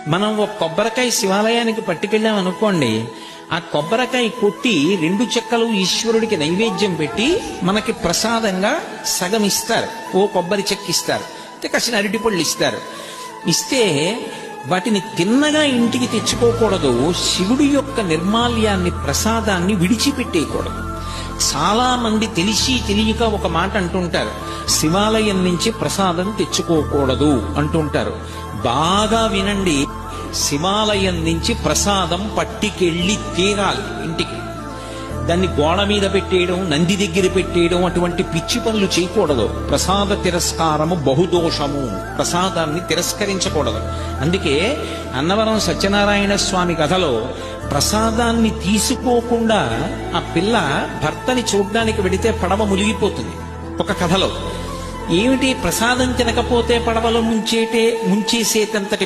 మనం ఒక కొబ్బరికాయ శివాలయానికి పట్టుకెళ్ళాం అనుకోండి, ఆ కొబ్బరికాయ కొట్టి 2 చెక్కలు ఈశ్వరుడికి నైవేద్యం పెట్టి మనకి ప్రసాదంగా సగం ఇస్తారు, ఓ కొబ్బరి చెక్క ఇస్తారు, కాసిన అరటిపళ్ళు ఇస్తారు. ఇస్తే వాటిని తిన్నగా ఇంటికి తెచ్చుకోకూడదు, శివుడి యొక్క నిర్మాల్యాన్ని ప్రసాదాన్ని విడిచిపెట్టేయకూడదు. చాలా మంది తెలిసి తెలియక ఒక మాట అంటుంటారు, శివాలయం నుంచి ప్రసాదం తెచ్చుకోకూడదు అంటుంటారు. బాగా వినండి, శివాలయం నుంచి ప్రసాదం పట్టికెళ్ళి తీరాలి ఇంటికి. దాన్ని గోడ మీద పెట్టేయడం, నంది దగ్గర పెట్టేయడం, అటువంటి పిచ్చి పనులు చేయకూడదు. ప్రసాద తిరస్కారము బహుదోషము, ప్రసాదాన్ని తిరస్కరించకూడదు. అందుకే అన్నవరం సత్యనారాయణ స్వామి కథలో ప్రసాదాన్ని తీసుకోకుండా ఆ పిల్ల భర్తని చూడ్డానికి వెడితే పడవ మునిగిపోతుంది. ఒక కథలో ఏమిటి, ప్రసాదం తినకపోతే పడవలో ముంచేసేటంతటి